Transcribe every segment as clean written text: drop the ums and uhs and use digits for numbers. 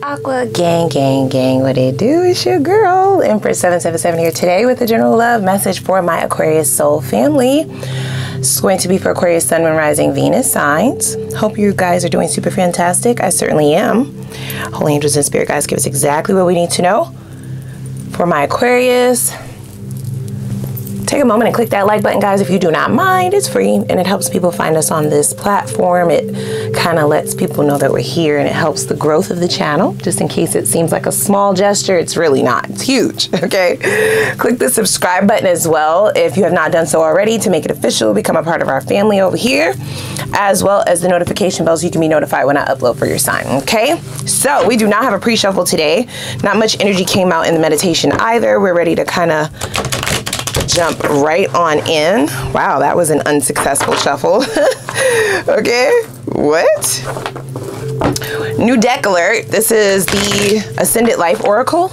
Aqua gang, gang, gang, what it do? It's your girl, Empress 777 here today with a general love message for my Aquarius soul family. It's going to be for Aquarius, Sun, Moon, Rising, Venus signs. Hope you guys are doing super fantastic. I certainly am. Holy angels and spirit guides give us exactly what we need to know for my Aquarius. Take a moment and click that like button, guys, if you do not mind. It's free and it helps people find us on this platform. It kind of lets people know that we're here and it helps the growth of the channel. Just in case it seems like a small gesture, it's really not. It's huge, okay? Click the subscribe button as well if you have not done so already to make it official. Become a part of our family over here, as well as the notification bell so you can be notified when I upload for your sign, okay? So we do not have a pre-shuffle today. Not much energy came out in the meditation either. We're ready to kind of jump right on in. Wow, that was an unsuccessful shuffle. Okay, what? New deck alert. This is the Ascended Life Oracle.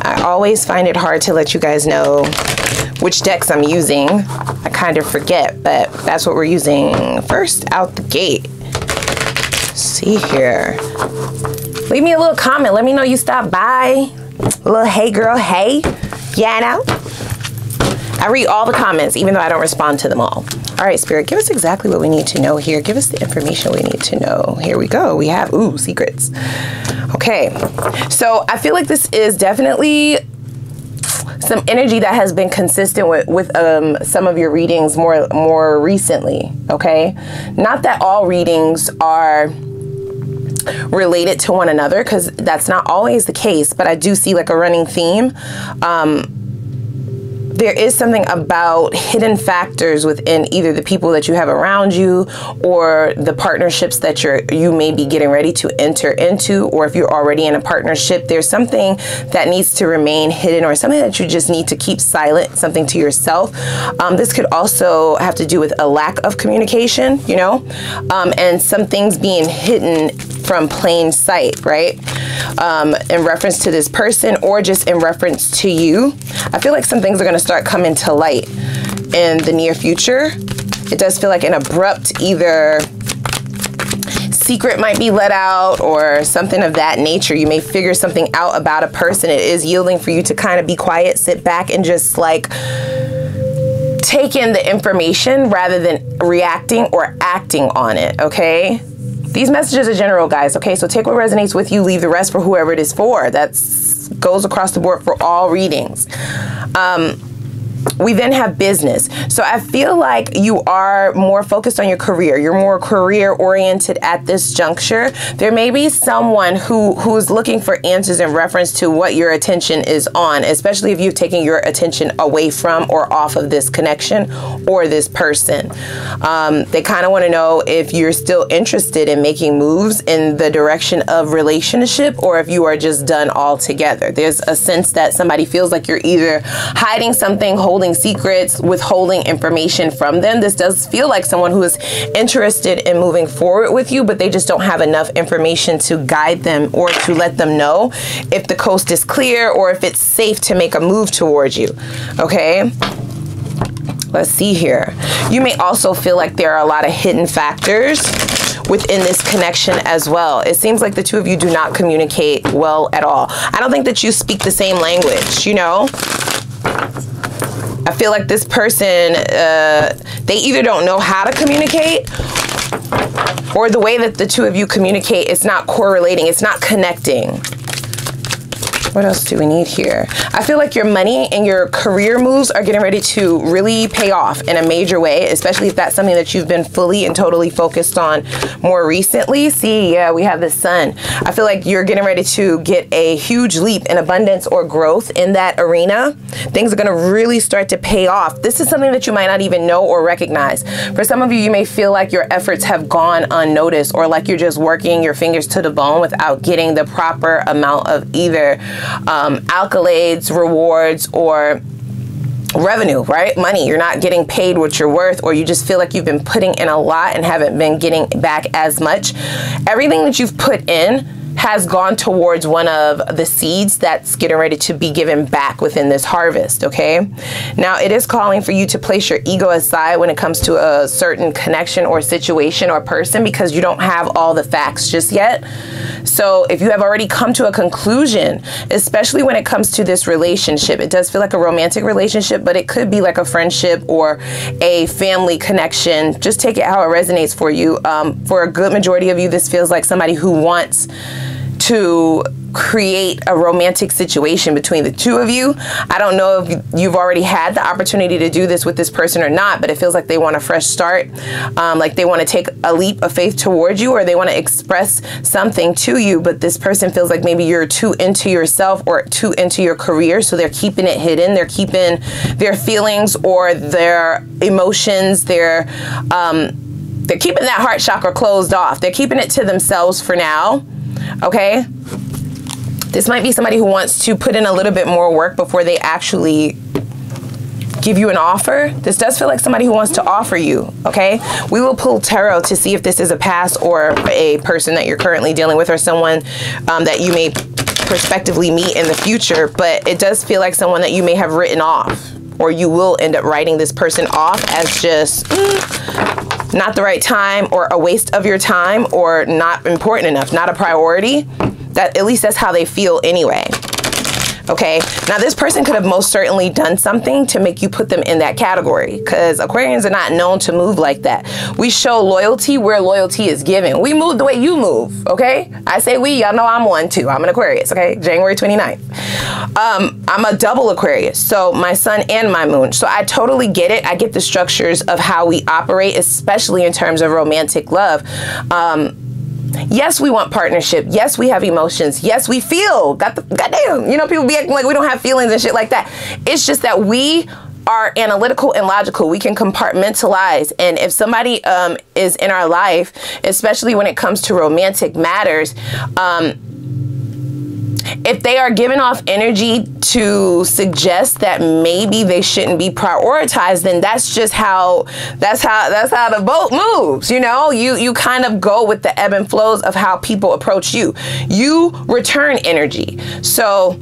I always find it hard to let you guys know which decks I'm using. I kind of forget, but that's what we're using first out the gate. Let's see here. Leave me a little comment. Let me know you stopped by. A little hey girl, hey. Yeah, no. I read all the comments, even though I don't respond to them all. All right, Spirit, give us exactly what we need to know here. Give us the information we need to know. Here we go. We have, ooh, secrets. Okay, so I feel like this is definitely some energy that has been consistent with some of your readings more recently, okay? Not that all readings are related to one another, because that's not always the case, but I do see like a running theme. There is something about hidden factors within either the people that you have around you or the partnerships that you may be getting ready to enter into, or if you're already in a partnership, there's something that needs to remain hidden or something that you just need to keep silent, something to yourself. This could also have to do with a lack of communication, you know, and some things being hidden from plain sight, right? In reference to this person or just in reference to you. I feel like some things are going to start coming to light in the near future. It does feel like an abrupt either secret might be let out or something of that nature. You may figure something out about a person. It is yielding for you to kind of be quiet, sit back and just like take in the information rather than reacting or acting on it, okay? These messages are general, guys, okay? So take what resonates with you, leave the rest for whoever it is for. That goes across the board for all readings. We then have business. So I feel like you are more focused on your career. You're more career oriented at this juncture. There may be someone who's looking for answers in reference to what your attention is on, especially if you've taken your attention away from or off of this connection or this person. They kind of want to know if you're still interested in making moves in the direction of relationship or if you are just done altogether. There's a sense that somebody feels like you're either hiding something, holding secrets, withholding information from them. This does feel like someone who is interested in moving forward with you, but they just don't have enough information to guide them or to let them know if the coast is clear or if it's safe to make a move towards you, okay? Let's see here. You may also feel like there are a lot of hidden factors within this connection as well. It seems like the two of you do not communicate well at all. I don't think that you speak the same language, you know? I feel like this person, they either don't know how to communicate or the way that the two of you communicate, it's not correlating, it's not connecting. What else do we need here? I feel like your money and your career moves are getting ready to really pay off in a major way, especially if that's something that you've been fully and totally focused on more recently. See, yeah, we have the sun. I feel like you're getting ready to get a huge leap in abundance or growth in that arena. Things are going to really start to pay off. This is something that you might not even know or recognize. For some of you, you may feel like your efforts have gone unnoticed or like you're just working your fingers to the bone without getting the proper amount of either accolades, rewards, or revenue, right? Money. You're not getting paid what you're worth, or you just feel like you've been putting in a lot and haven't been getting back as much. Everything that you've put in has gone towards one of the seeds that's getting ready to be given back within this harvest, okay? Now, it is calling for you to place your ego aside when it comes to a certain connection or situation or person because you don't have all the facts just yet. So if you have already come to a conclusion, especially when it comes to this relationship, it does feel like a romantic relationship, but it could be like a friendship or a family connection. Just take it how it resonates for you. For a good majority of you, this feels like somebody who wants to create a romantic situation between the two of you. I don't know if you've already had the opportunity to do this with this person or not, but it feels like they want a fresh start, like they want to take a leap of faith towards you, or they want to express something to you, but this person feels like maybe you're too into yourself or too into your career, so they're keeping it hidden. They're keeping their feelings or their emotions, they're keeping that heart chakra closed off. They're keeping it to themselves for now, okay? This might be somebody who wants to put in a little bit more work before they actually give you an offer. This does feel like somebody who wants to offer you, okay? We will pull tarot to see if this is a past or a person that you're currently dealing with, or someone that you may prospectively meet in the future, but it does feel like someone that you may have written off, or you will end up writing this person off as just not the right time, or a waste of your time, or not important enough, not a priority. That, at least that's how they feel anyway. Okay, now this person could have most certainly done something to make you put them in that category, because Aquarians are not known to move like that. We show loyalty where loyalty is given. We move the way you move, okay? I say we, y'all know I'm one too. I'm an Aquarius, okay? January 29th. I'm a double Aquarius, so my sun and my moon. So I totally get it. I get the structures of how we operate, especially in terms of romantic love. Yes, we want partnership. Yes, we have emotions. Yes, we feel. Goddamn, you know, people be acting like we don't have feelings and shit like that. It's just that we are analytical and logical. We can compartmentalize. And if somebody is in our life, especially when it comes to romantic matters, if they are giving off energy to suggest that maybe they shouldn't be prioritized, then that's just how the boat moves. You know, you kind of go with the ebb and flows of how people approach you. You return energy. So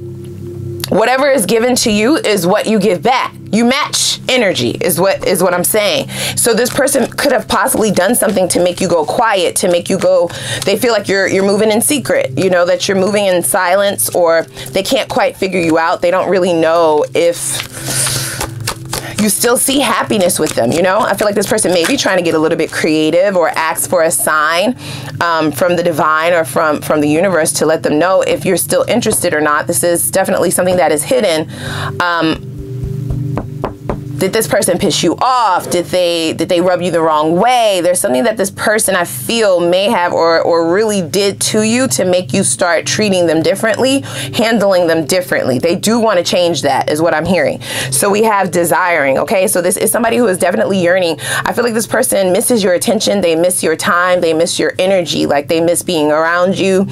whatever is given to you is what you give back. You match energy is what I'm saying. So this person could have possibly done something to make you go quiet, to make you go, they feel like you're moving in secret, you know, that you're moving in silence, or they can't quite figure you out. They don't really know if you still see happiness with them, you know? I feel like this person may be trying to get a little bit creative, or ask for a sign from the divine or from the universe to let them know if you're still interested or not. This is definitely something that is hidden. Did this person piss you off? Did they rub you the wrong way? There's something that this person, I feel, may have or really did to you to make you start treating them differently, handling them differently. They do want to change that, is what I'm hearing. So we have desiring, okay? So this is somebody who is definitely yearning. I feel like this person misses your attention. They miss your time. They miss your energy. Like, they miss being around you.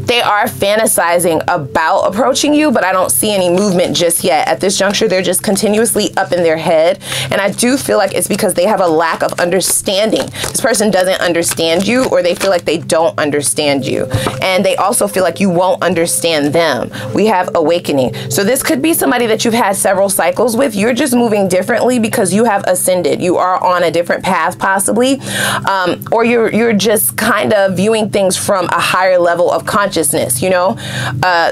They are fantasizing about approaching you, but I don't see any movement just yet. At this juncture, they're just continuously up in their head. And I do feel like it's because they have a lack of understanding. This person doesn't understand you, or they feel like they don't understand you. And they also feel like you won't understand them. We have awakening. So this could be somebody that you've had several cycles with. You're just moving differently because you have ascended. You are on a different path, possibly. Or you're just kind of viewing things from a higher level of consciousness, you know?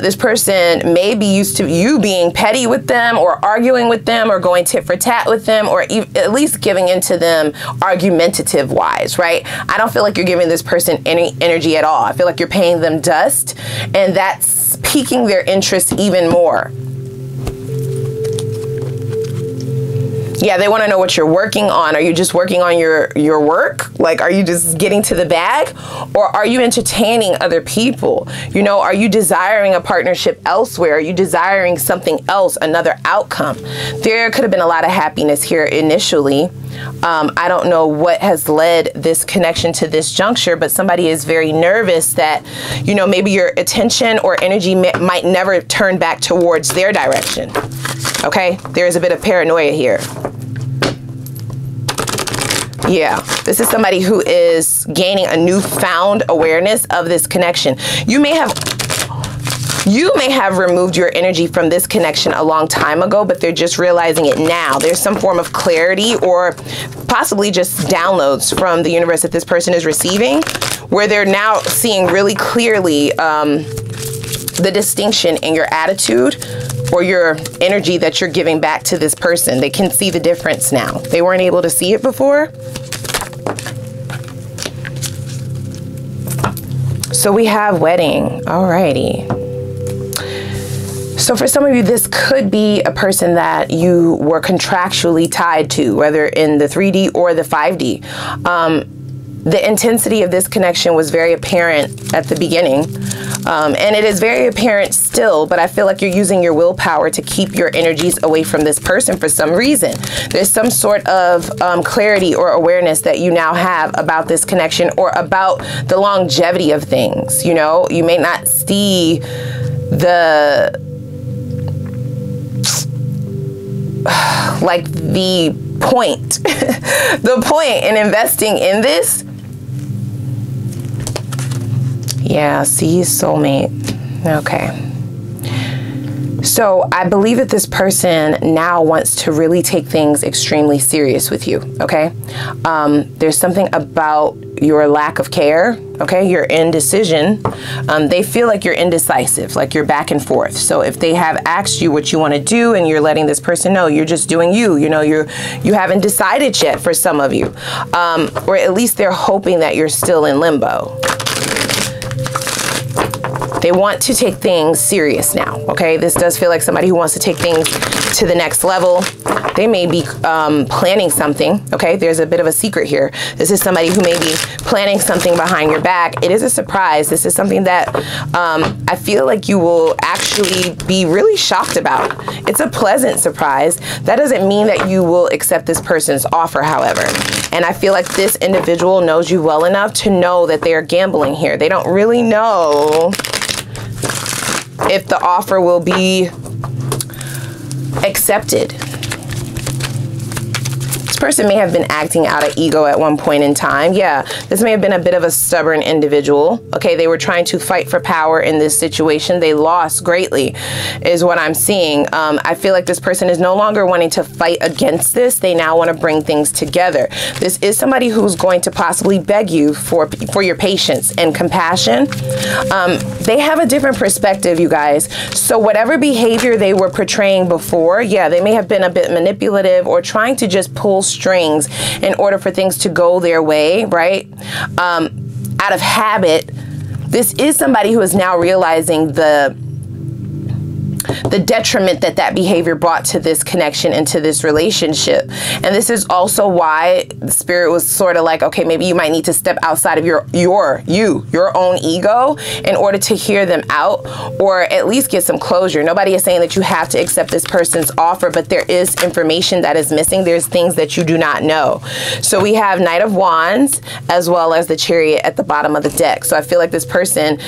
This person may be used to you being petty with them, or arguing with them, or going tit for tat with them, or at least giving into them argumentative wise, right? I don't feel like you're giving this person any energy at all. I feel like you're paying them dust, and that's piquing their interest even more. Yeah, they want to know what you're working on. Are you just working on your work? Like, are you just getting to the bag? Or are you entertaining other people? You know, are you desiring a partnership elsewhere? Are you desiring something else, another outcome? There could have been a lot of happiness here initially. I don't know what has led this connection to this juncture, but somebody is very nervous that, you know, maybe your attention or energy might never turn back towards their direction. Okay, there's a bit of paranoia here. Yeah, this is somebody who is gaining a newfound awareness of this connection. You may have removed your energy from this connection a long time ago, but they're just realizing it now. There's some form of clarity, or possibly just downloads from the universe that this person is receiving, where they're now seeing really clearly the distinction in your attitude or your energy that you're giving back to this person. They can see the difference now. They weren't able to see it before. So we have wedding. Alrighty. So for some of you, this could be a person that you were contractually tied to, whether in the 3D or the 5D. The intensity of this connection was very apparent at the beginning. And it is very apparent still, but I feel like you're using your willpower to keep your energies away from this person for some reason. There's some sort of clarity or awareness that you now have about this connection or about the longevity of things. You know, you may not see the point, the point in investing in this. Yeah, see, soulmate. Okay. So I believe that this person now wants to really take things extremely serious with you, okay? There's something about your lack of care, okay? Your indecision. They feel like you're indecisive, like you're back and forth. So if they have asked you what you want to do and you're letting this person know, you're just doing you, you know, you haven't decided yet for some of you. Or at least they're hoping that you're still in limbo. They want to take things serious now, okay? This does feel like somebody who wants to take things to the next level. They may be planning something, okay? There's a bit of a secret here. This is somebody who may be planning something behind your back. It is a surprise. This is something that I feel like you will actually be really shocked about. It's a pleasant surprise. That doesn't mean that you will accept this person's offer, however. And I feel like this individual knows you well enough to know that they are gambling here. They don't really know if the offer will be accepted. This person may have been acting out of ego at one point in time. Yeah, this may have been a bit of a stubborn individual. Okay, they were trying to fight for power in this situation. They lost greatly, is what I'm seeing. I feel like this person is no longer wanting to fight against this. They now want to bring things together. This is somebody who's going to possibly beg you for your patience and compassion. They have a different perspective, you guys. So whatever behavior they were portraying before, yeah, they may have been a bit manipulative or trying to just pull strings in order for things to go their way, right? Out of habit, this is somebody who is now realizing the detriment that behavior brought to this connection and to this relationship. And this is also why the spirit was sort of like, okay, maybe you might need to step outside of your own ego in order to hear them out or at least get some closure. Nobody is saying that you have to accept this person's offer, but there is information that is missing. There's things that you do not know. So we have Knight of Wands as well as the Chariot at the bottom of the deck. So I feel like this person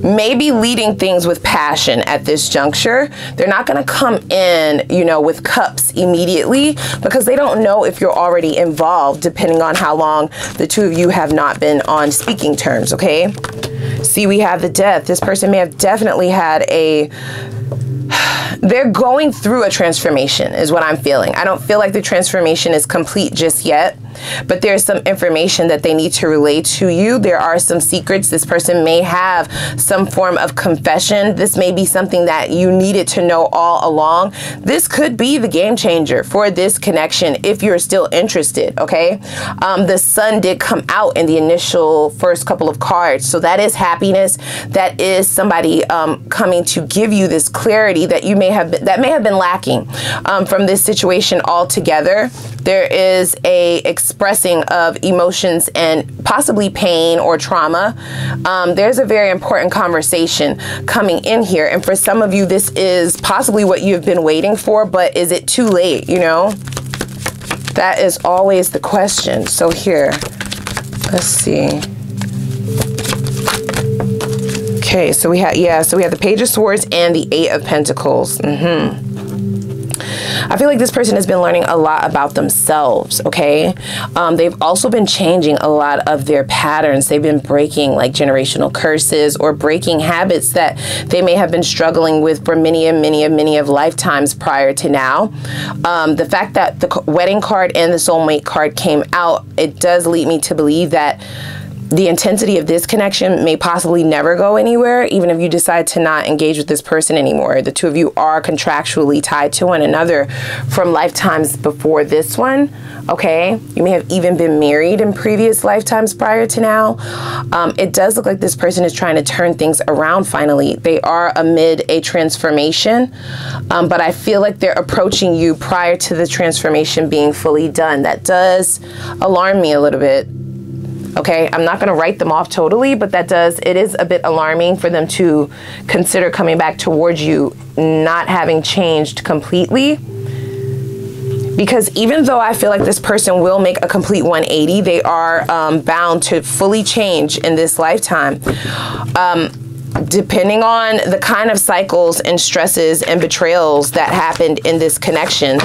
maybe leading things with passion at this juncture. They're not going to come in, you know, with cups immediately because they don't know if you're already involved, depending on how long the two of you have not been on speaking terms, okay? See, we have the Death. This person may have definitely had they're going through a transformation is what I'm feeling. I don't feel like the transformation is complete just yet, but there's some information that they need to relay to you. There are some secrets. This person may have some form of confession. This may be something that you needed to know all along. This could be the game changer for this connection if you're still interested, okay? The Sun did come out in the initial first couple of cards. So that is happiness. That is somebody coming to give you this clarity that may have been lacking from this situation altogether. There is a expressing of emotions and possibly pain or trauma. There's a very important conversation coming in here. And for some of you, this is possibly what you've been waiting for, but is it too late, you know? That is always the question. So here, let's see. Okay, so we have, the Page of Swords and the Eight of Pentacles. I feel like this person has been learning a lot about themselves, okay? They've also been changing a lot of their patterns. They've been breaking like generational curses or breaking habits that they may have been struggling with for many of lifetimes prior to now. The fact that the wedding card and the soulmate card came out, it does lead me to believe that the intensity of this connection may possibly never go anywhere, even if you decide to not engage with this person anymore. The two of you are contractually tied to one another from lifetimes before this one, okay? You may have even been married in previous lifetimes prior to now. It does look like this person is trying to turn things around finally. They are amid a transformation, but I feel like they're approaching you prior to the transformation being fully done. That does alarm me a little bit. Okay, I'm not going to write them off totally, but it is a bit alarming for them to consider coming back towards you, not having changed completely. Because even though I feel like this person will make a complete 180, they are bound to fully change in this lifetime. Depending on the kind of cycles and stresses and betrayals that happened in this connection,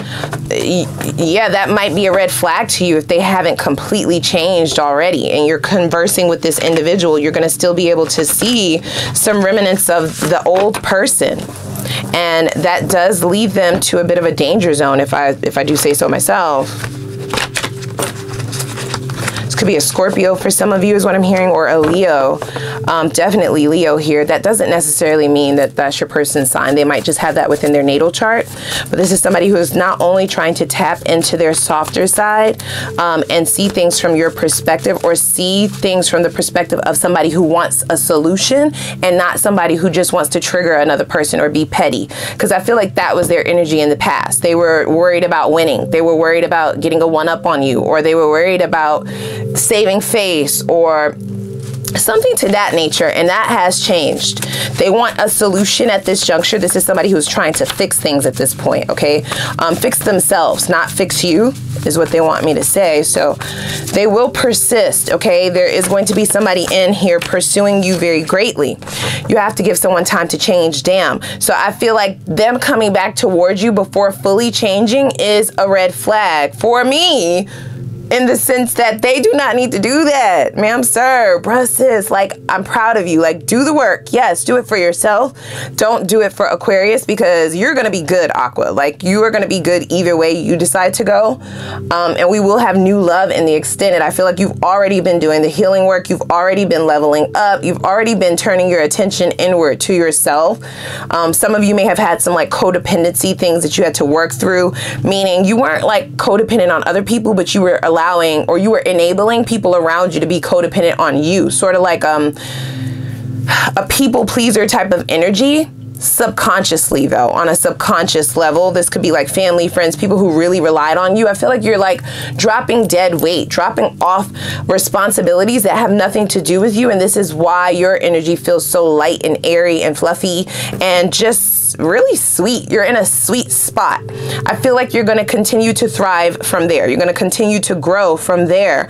yeah, that might be a red flag to you if they haven't completely changed already and you're conversing with this individual. You're going to still be able to see some remnants of the old person. And that does lead them to a bit of a danger zone, if I do say so myself. This could be a Scorpio for some of you is what I'm hearing, or a Leo. Definitely Leo here. That doesn't necessarily mean that that's your person's sign. They might just have that within their natal chart. But this is somebody who is not only trying to tap into their softer side and see things from your perspective, or see things from the perspective of somebody who wants a solution and not somebody who just wants to trigger another person or be petty. Because I feel like that was their energy in the past. They were worried about winning. They were worried about getting a one-up on you, or they were worried about saving face or something to that nature, and that has changed. They want a solution at this juncture. This is somebody who's trying to fix things at this point, okay? Fix themselves, not fix you, is what they want me to say. So they will persist, okay? There is going to be somebody in here pursuing you very greatly. You have to give someone time to change, damn. So I feel like them coming back towards you before fully changing is a red flag for me, in the sense that they do not need to do that. Ma'am, sir, bruh, sis, like, I'm proud of you. Like, do the work. Yes, do it for yourself. Don't do it for Aquarius, because you're going to be good, Aqua. Like, you are going to be good either way you decide to go. And we will have new love in the extended. I feel like you've already been doing the healing work. You've already been leveling up. You've already been turning your attention inward to yourself. Some of you may have had some like codependency things that you had to work through, meaning you weren't like codependent on other people, but you were allowing, or you were enabling people around you to be codependent on you, sort of like a people pleaser type of energy. Subconsciously though, on a subconscious level, this could be like family, friends, people who really relied on you. I feel like you're like dropping dead weight, dropping off responsibilities that have nothing to do with you, and this is why your energy feels so light and airy and fluffy and just really sweet. You're in a sweet spot. I feel like you're going to continue to thrive from there. You're going to continue to grow from there.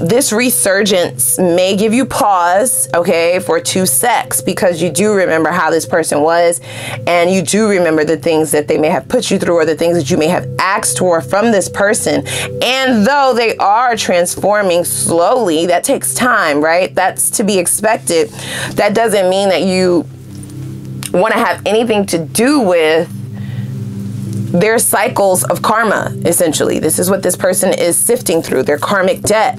This resurgence may give you pause, okay, for 2 secs, because you do remember how this person was, and you do remember the things that they may have put you through, or the things that you may have asked for from this person. And though they are transforming slowly, that takes time, right? That's to be expected. That doesn't mean that you want to have anything to do with their cycles of karma, essentially. This is what this person is sifting through, their karmic debt.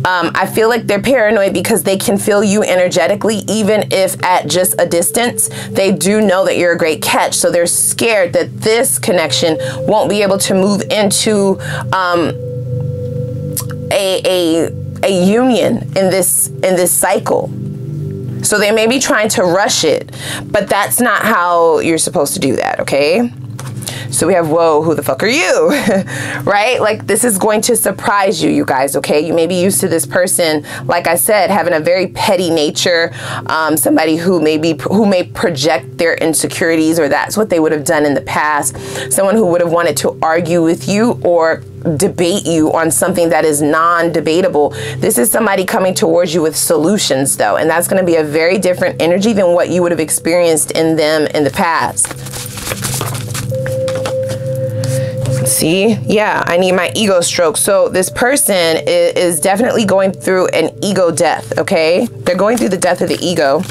I feel like they're paranoid because they can feel you energetically, even if at just a distance. They do know that you're a great catch, so they're scared that this connection won't be able to move into a union in this cycle. So they may be trying to rush it, but that's not how you're supposed to do that, okay? So we have, whoa, who the fuck are you? Right? Like, this is going to surprise you, you guys, okay? You may be used to this person, like I said, having a very petty nature, somebody who may project their insecurities, or that's what they would have done in the past. Someone who would have wanted to argue with you or debate you on something that is non-debatable. This is somebody coming towards you with solutions, though, and that's going to be a very different energy than what you would have experienced in them in the past. See, yeah, I need my ego stroke. So this person is definitely going through an ego death, okay? They're going through the death of the ego.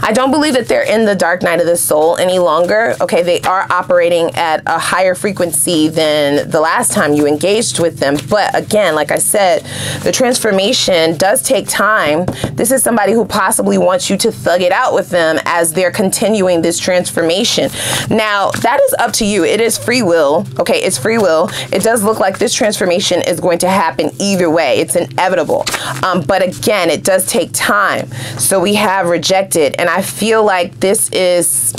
I don't believe that they're in the dark night of the soul any longer. Okay, they are operating at a higher frequency than the last time you engaged with them. But again, like I said, the transformation does take time. This is somebody who possibly wants you to thug it out with them as they're continuing this transformation. Now, that is up to you. It is free will. Okay, it's free will. It does look like this transformation is going to happen either way. It's inevitable. But again, it does take time. So we have rejected, and I feel like this is,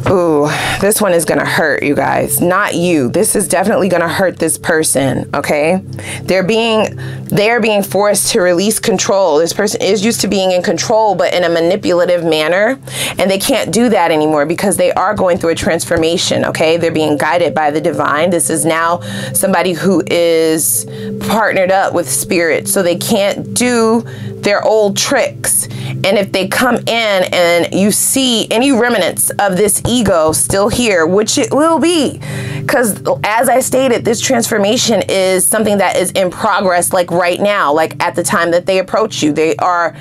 ooh, this one is gonna hurt, you guys. Not you. This is definitely gonna hurt this person, okay? They are being forced to release control. This person is used to being in control, but in a manipulative manner, and they can't do that anymore because they are going through a transformation, okay? They're being guided by the divine. This is now somebody who is partnered up with spirit, so they can't do their old tricks. And if they come in and you see any remnants of this ego still here, which it will be, because as I stated, this transformation is something that is in progress, like right now, like at the time that they approach you, they are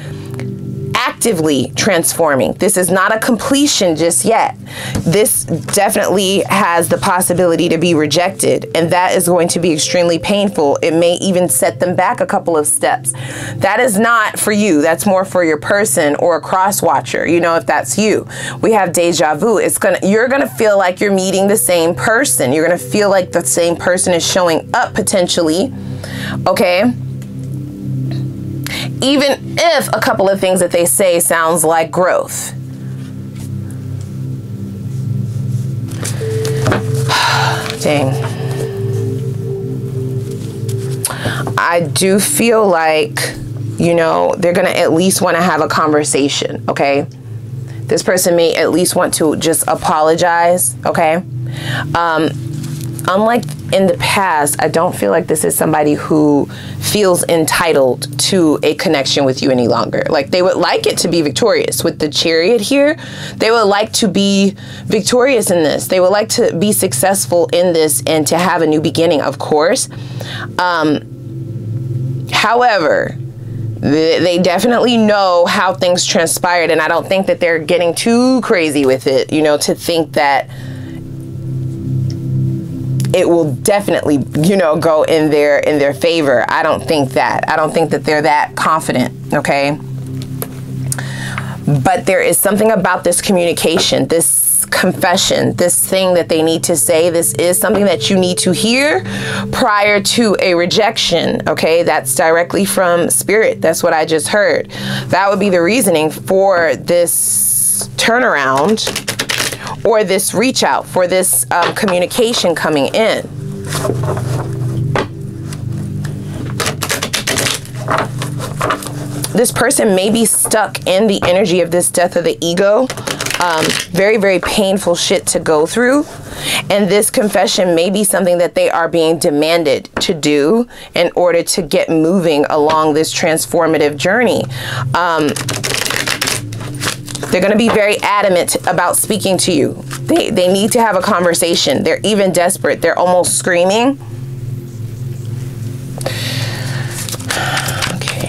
actively transforming. This is not a completion just yet. This definitely has the possibility to be rejected, and that is going to be extremely painful. It may even set them back a couple of steps. That is not for you. That's more for your person or a cross watcher. You know, if that's you. We have deja vu. You're gonna feel like you're meeting the same person. You're gonna feel like the same person is showing up potentially. Okay? Even if a couple of things that they say sounds like growth. Dang. I do feel like, you know, they're going to at least want to have a conversation, okay? This person may at least want to just apologize, okay? Unlike in the past, I don't feel like this is somebody who feels entitled to a connection with you any longer. Like, they would like it to be victorious. With the Chariot here, they would like to be victorious in this. They would like to be successful in this and to have a new beginning, of course. However, they definitely know how things transpired, and I don't think that they're getting too crazy with it, you know, to think that it will definitely, you know, go in their favor. I don't think that. I don't think that they're that confident, okay? But there is something about this communication, this confession, this thing that they need to say. This is something that you need to hear prior to a rejection, okay? That's directly from spirit. That's what I just heard. That would be the reasoning for this turnaround, or this reach out, for this communication coming in. This person may be stuck in the energy of this death of the ego. Very, very painful shit to go through. And this confession may be something that they are being demanded to do in order to get moving along this transformative journey. They're going to be very adamant about speaking to you. They need to have a conversation. They're even desperate. They're almost screaming. Okay.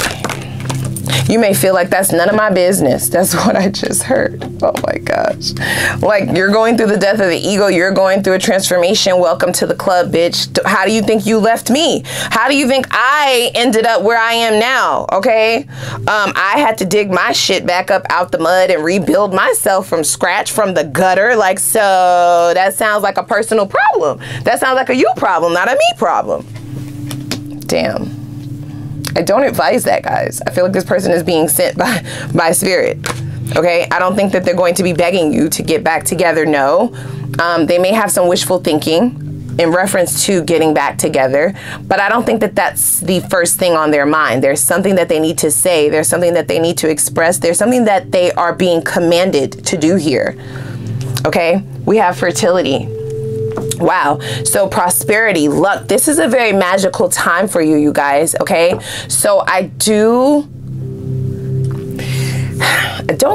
You may feel like that's none of my business. That's what I just heard. Oh my gosh. Like, you're going through the death of the ego. You're going through a transformation. Welcome to the club, bitch. How do you think you left me? How do you think I ended up where I am now? Okay. I had to dig my shit back up out the mud and rebuild myself from scratch, from the gutter. Like, so that sounds like a personal problem. That sounds like a you problem, not a me problem. Damn. I don't advise that, guys. I feel like this person is being sent by spirit. Okay, I don't think that they're going to be begging you to get back together. No, they may have some wishful thinking in reference to getting back together, but I don't think that that's the first thing on their mind. There's something that they need to say. There's something that they need to express. There's something that they are being commanded to do here. Okay, we have fertility. Wow. So prosperity, luck. This is a very magical time for you, you guys. Okay. So I don't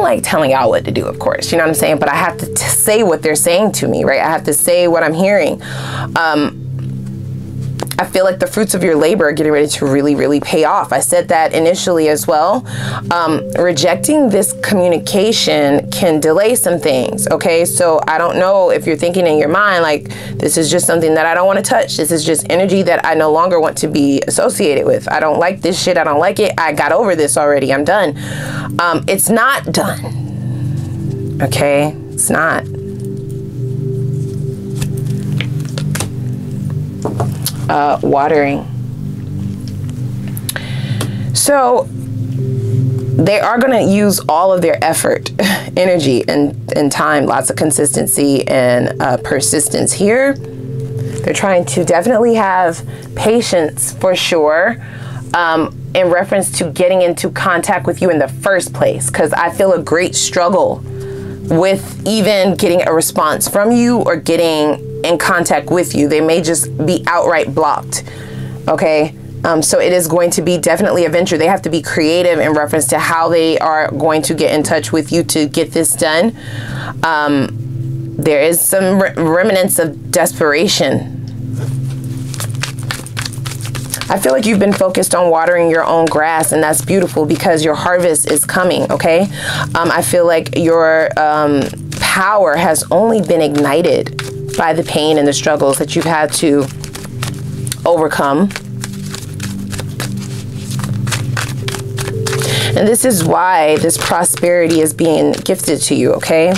like telling y'all what to do, of course. You know what I'm saying? But I have to say what they're saying to me, right? I have to say what I'm hearing. I feel like the fruits of your labor are getting ready to really, really pay off. I said that initially as well. Rejecting this communication can delay some things, okay? So I don't know if you're thinking in your mind, like, this is just something that I don't want to touch. This is just energy that I no longer want to be associated with. I don't like this shit. I don't like it. I got over this already. I'm done. It's not done, okay? It's not. Watering. So they are going to use all of their effort, energy, and time, lots of consistency and persistence here. They're trying to definitely have patience for sure, in reference to getting into contact with you in the first place, because I feel a great struggle with even getting a response from you or getting in contact with you. They may just be outright blocked, okay? So it is going to be definitely a venture. They have to be creative in reference to how they are going to get in touch with you to get this done. There is some remnants of desperation. I feel like you've been focused on watering your own grass, and that's beautiful because your harvest is coming, okay? I feel like your power has only been ignited by the pain and the struggles that you've had to overcome. And this is why this prosperity is being gifted to you, okay?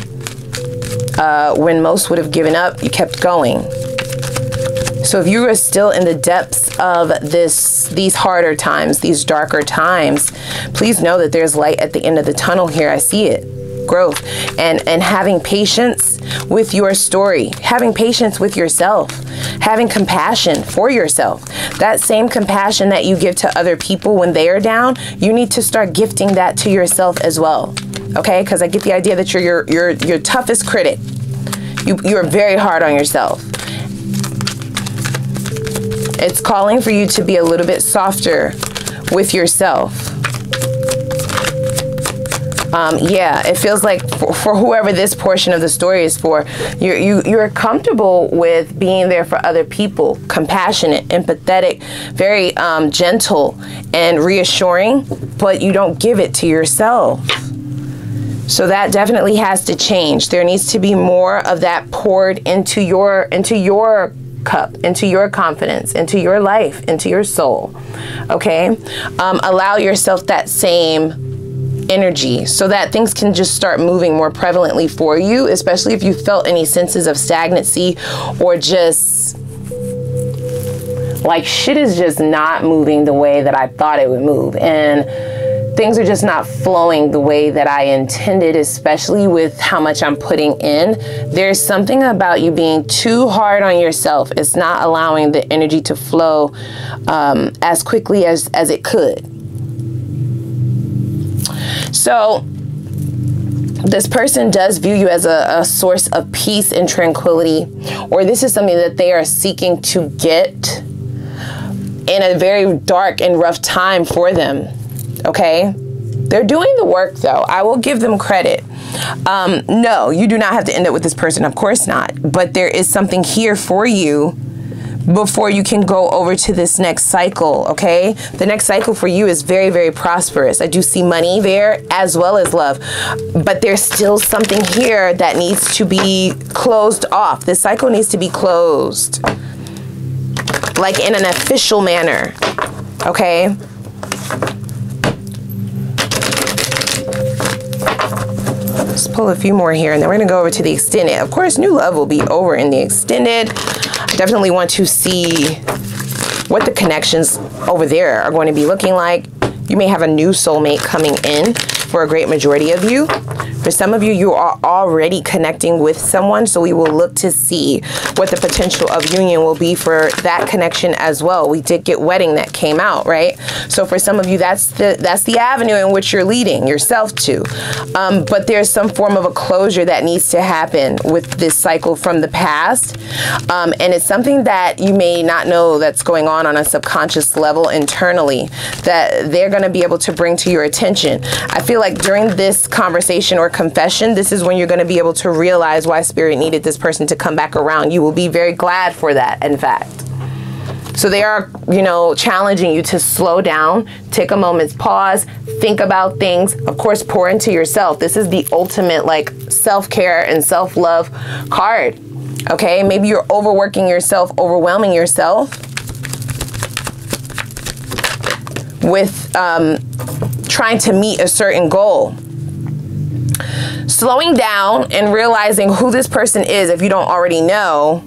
When most would have given up, you kept going. So if you are still in the depths of these harder times, these darker times, please know that there's light at the end of the tunnel here. I see it. Growth. And having patience with your story, having patience with yourself, having compassion for yourself. That same compassion that you give to other people when they are down, you need to start gifting that to yourself as well. Okay? Because I get the idea that you're your toughest critic. You're very hard on yourself. It's calling for you to be a little bit softer with yourself. Yeah, it feels like for whoever this portion of the story is for, you're comfortable with being there for other people, compassionate, empathetic, very gentle and reassuring, but you don't give it to yourself. So that definitely has to change. There needs to be more of that poured into your cup, into your confidence, into your life, into your soul. Okay? Allow yourself that same energy so that things can just start moving more prevalently for you, especially if you felt any senses of stagnancy or just like shit is just not moving the way that I thought it would move, and things are just not flowing the way that I intended, especially with how much I'm putting in. There's something about you being too hard on yourself. It's not allowing the energy to flow as quickly as it could. So this person does view you as a source of peace and tranquility, or this is something that they are seeking to get in a very dark and rough time for them. Okay? They're doing the work though. I will give them credit. No, you do not have to end up with this person. Of course not. But there is something here for you before you can go over to this next cycle, okay? The next cycle for you is very, very prosperous. I do see money there as well as love. But there's still something here that needs to be closed off. This cycle needs to be closed. Like in an official manner, okay? Let's pull a few more here, and then we're going to go over to the extended. Of course, new love will be over in the extended. I definitely want to see what the connections over there are going to be looking like. You may have a new soulmate coming in for a great majority of you. For some of you, you are already connecting with someone, so we will look to see what the potential of union will be for that connection as well. We did get wedding that came out, right? So for some of you, that's the avenue in which you're leading yourself to. But there's some form of a closure that needs to happen with this cycle from the past. And it's something that you may not know that's going on a subconscious level internally that they're going to be able to bring to your attention. I feel like during this conversation or confession, this is when you're going to be able to realize why Spirit needed this person to come back around. You will be very glad for that, in fact. So they are, you know, challenging you to slow down, take a moment's pause, think about things. Of course, pour into yourself. This is the ultimate like self-care and self-love card. Okay, maybe you're overworking yourself, overwhelming yourself with trying to meet a certain goal. Slowing down and realizing who this person is, if you don't already know,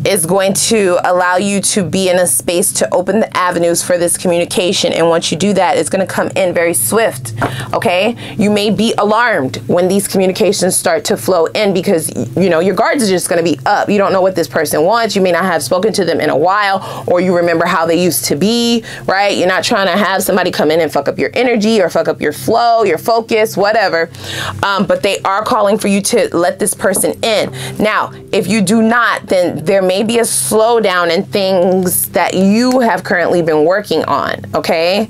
is going to allow you to be in a space to open the avenues for this communication. And once you do that, it's going to come in very swift. Okay, you may be alarmed when these communications start to flow in because, you know, your guards are just going to be up. You don't know what this person wants. You may not have spoken to them in a while, or you remember how they used to be, right? You're not trying to have somebody come in and fuck up your energy or fuck up your flow, your focus, whatever. But they are calling for you to let this person in. Now, if you do not, then there may be a slowdown in things that you have currently been working on, okay?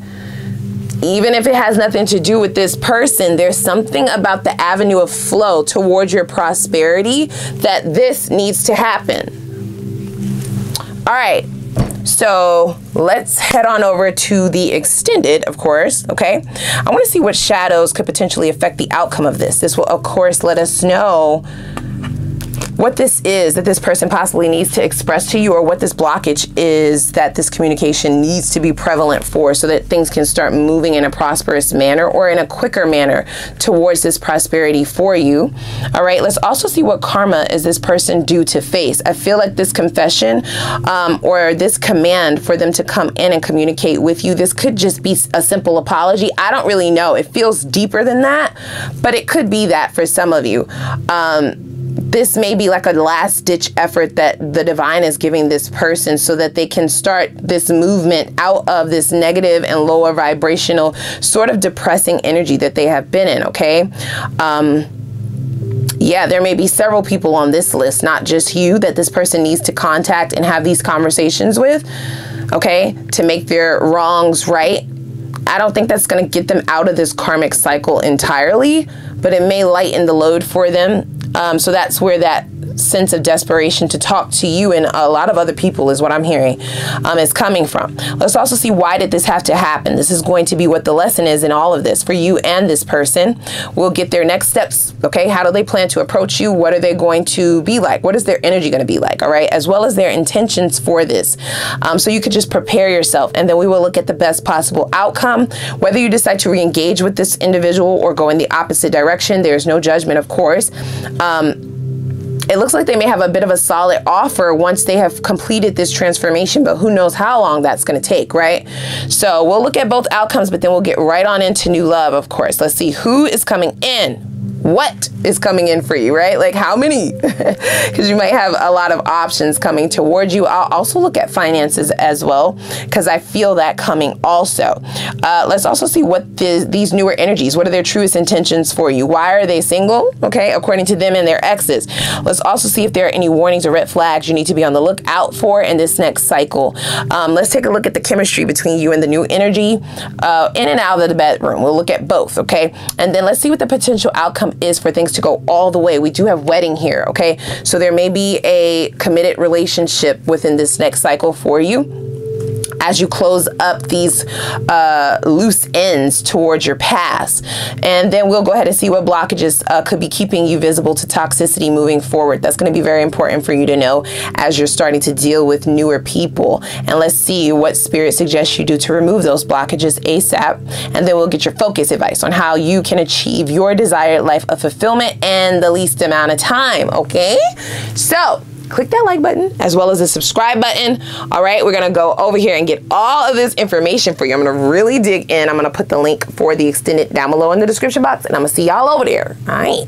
Even if it has nothing to do with this person, there's something about the avenue of flow towards your prosperity that this needs to happen. All right, so let's head on over to the extended, of course, okay? I want to see what shadows could potentially affect the outcome of this. This will, of course, let us know what this is that this person possibly needs to express to you, or what this blockage is that this communication needs to be prevalent for, so that things can start moving in a prosperous manner or in a quicker manner towards this prosperity for you. All right, let's also see what karma is this person due to face. I feel like this confession or this command for them to come in and communicate with you, this could just be a simple apology. I don't really know. It feels deeper than that, but it could be that for some of you. This may be like a last-ditch effort that the divine is giving this person so that they can start this movement out of this negative and lower vibrational sort of depressing energy that they have been in, okay? Yeah, there may be several people on this list, not just you, that this person needs to contact and have these conversations with, okay, to make their wrongs right. I don't think that's going to get them out of this karmic cycle entirely, but it may lighten the load for them. So that's where that sense of desperation to talk to you and a lot of other people is what I'm hearing is coming from. Let's also see, why did this have to happen? This is going to be what the lesson is in all of this for you and this person. We'll get their next steps. Okay, how do they plan to approach you? What are they going to be like? What is their energy going to be like? All right, as well as their intentions for this. So you could just prepare yourself, and then we will look at the best possible outcome. Whether you decide to re-engage with this individual or go in the opposite direction, there's no judgment, of course. It looks like they may have a bit of a solid offer once they have completed this transformation, but who knows how long that's going to take, right? So we'll look at both outcomes, but then we'll get right on into new love, of course. Let's see who is coming in. What is coming in for you, right? Like how many? Because you might have a lot of options coming towards you. I'll also look at finances as well, because I feel that coming also. Let's also see what these newer energies, what are their truest intentions for you? Why are they single? Okay, according to them and their exes. Let's also see if there are any warnings or red flags you need to be on the lookout for in this next cycle. Let's take a look at the chemistry between you and the new energy in and out of the bedroom. We'll look at both, okay? And then let's see what the potential outcome is for things to go all the way. We do have wedding here, okay? So there may be a committed relationship within this next cycle for you as you close up these loose ends towards your past. And then we'll go ahead and see what blockages could be keeping you visible to toxicity moving forward. That's going to be very important for you to know as you're starting to deal with newer people. And let's see what spirit suggests you do to remove those blockages ASAP. And then we'll get your focus advice on how you can achieve your desired life of fulfillment in the least amount of time, okay? So click that like button as well as the subscribe button. All right, we're gonna go over here and get all of this information for you. I'm gonna really dig in. I'm gonna put the link for the extended down below in the description box, and I'm gonna see y'all over there. All right.